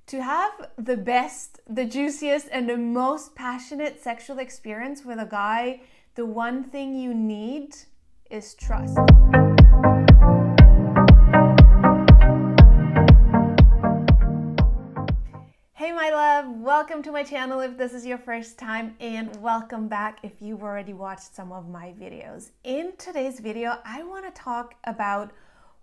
To have the best, the juiciest, and the most passionate sexual experience with a guy, the one thing you need is trust. Hey my love, welcome to my channel if this is your first time, and welcome back if you've already watched some of my videos. In today's video, I want to talk about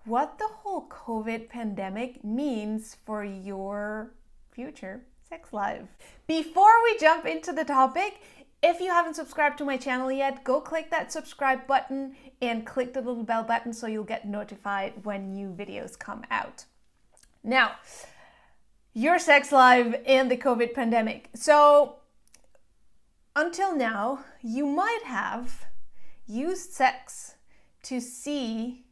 what the whole COVID pandemic means for your future sex life. Before we jump into the topic, if you haven't subscribed to my channel yet, go click that subscribe button and click the little bell button so you'll get notified when new videos come out. Now, your sex life and the COVID pandemic. So, until now, you might have used sex to see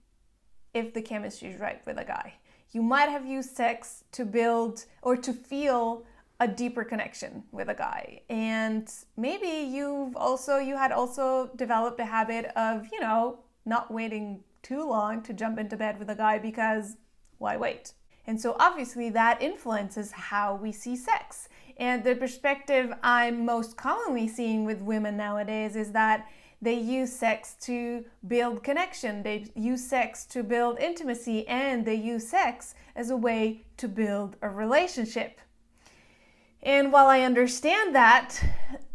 if the chemistry is right with a guy. You might have used sex to build or to feel a deeper connection with a guy. And maybe you had also developed a habit of, not waiting too long to jump into bed with a guy because why wait? And so obviously that influences how we see sex. And the perspective I'm most commonly seeing with women nowadays is that they use sex to build connection, they use sex to build intimacy, and they use sex as a way to build a relationship. And while I understand that,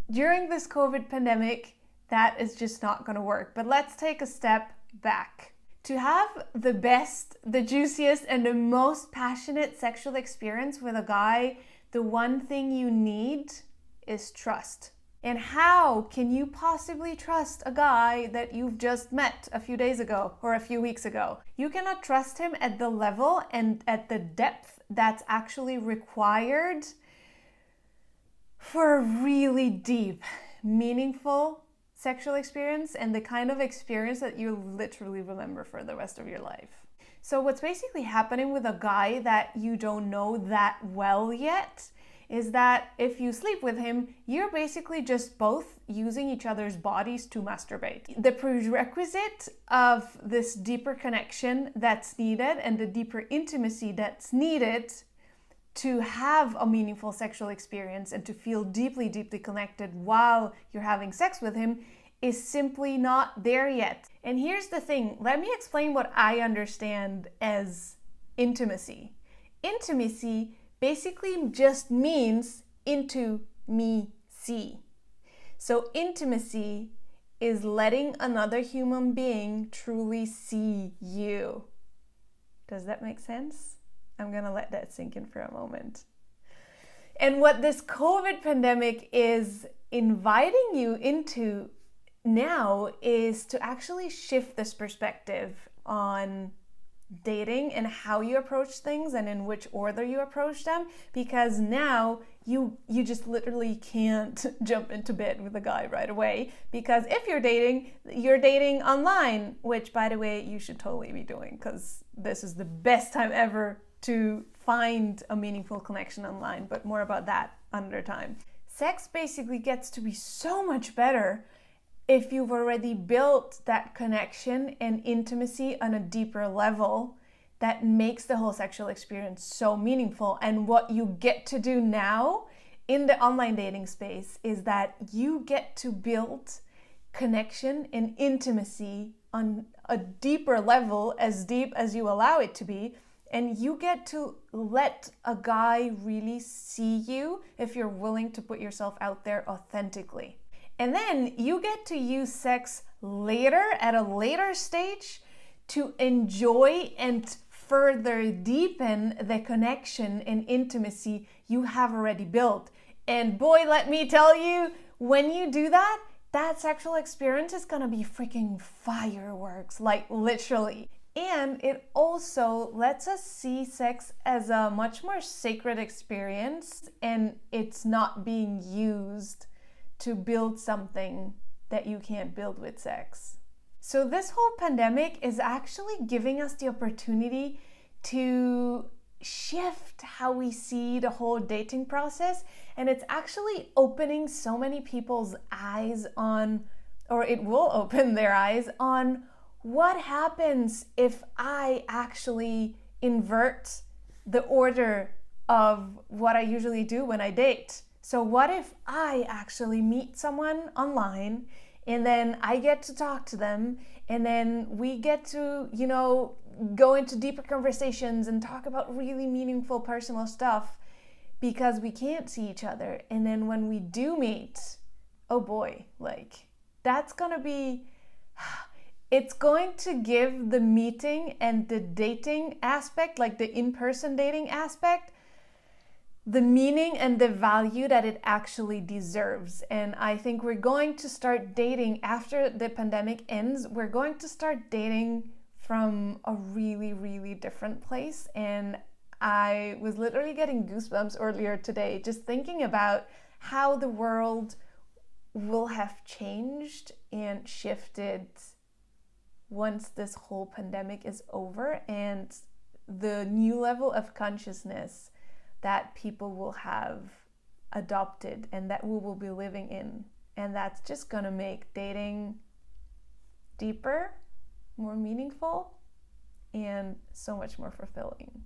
during this COVID pandemic, that is just not going to work. But let's take a step back. To have the best, the juiciest, and the most passionate sexual experience with a guy, the one thing you need is trust. And how can you possibly trust a guy that you've just met a few days ago or a few weeks ago? You cannot trust him at the level and at the depth that's actually required for a really deep, meaningful sexual experience and the kind of experience that you literally remember for the rest of your life. So what's basically happening with a guy that you don't know that well yet is that if you sleep with him, you're basically just both using each other's bodies to masturbate. The prerequisite of this deeper connection that's needed and the deeper intimacy that's needed to have a meaningful sexual experience and to feel deeply, deeply connected while you're having sex with him is simply not there yet. And here's the thing, let me explain what I understand as intimacy. Intimacy basically just means into me see. So intimacy is letting another human being truly see you. Does that make sense? I'm gonna let that sink in for a moment. And what this COVID pandemic is inviting you into now is to actually shift this perspective on dating and how you approach things and in which order you approach them, because now you just literally can't jump into bed with a guy right away, because if you're dating online, which by the way you should totally be doing, because this is the best time ever to find a meaningful connection online, but more about that another time. Sex basically gets to be so much better if you've already built that connection and intimacy on a deeper level that makes the whole sexual experience so meaningful. And what you get to do now in the online dating space is that you get to build connection and intimacy on a deeper level, as deep as you allow it to be. And you get to let a guy really see you if you're willing to put yourself out there authentically. And then you get to use sex later, at a later stage, to enjoy and further deepen the connection and intimacy you have already built. And boy, let me tell you, when you do that, that sexual experience is gonna be freaking fireworks, like literally. And it also lets us see sex as a much more sacred experience, and it's not being used to build something that you can't build with sex. So this whole pandemic is actually giving us the opportunity to shift how we see the whole dating process, and it's actually opening so many people's eyes on, or it will open their eyes on, what happens if I actually invert the order of what I usually do when I date. So what if I actually meet someone online and then I get to talk to them and then we get to, go into deeper conversations and talk about really meaningful personal stuff because we can't see each other. And then when we do meet, oh boy, that's gonna be, it's going to give the meeting and the dating aspect, like the in-person dating aspect, the meaning and the value that it actually deserves. And I think we're going to start dating after the pandemic ends. We're going to start dating from a really, really different place. And I was literally getting goosebumps earlier today just thinking about how the world will have changed and shifted once this whole pandemic is over, and the new level of consciousness that people will have adopted and that we will be living in. And that's just gonna make dating deeper, more meaningful, and so much more fulfilling.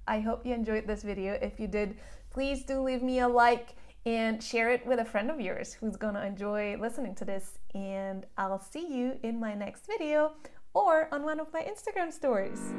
I hope you enjoyed this video. If you did, please do leave me a like and share it with a friend of yours who's gonna enjoy listening to this. And I'll see you in my next video or on one of my Instagram stories.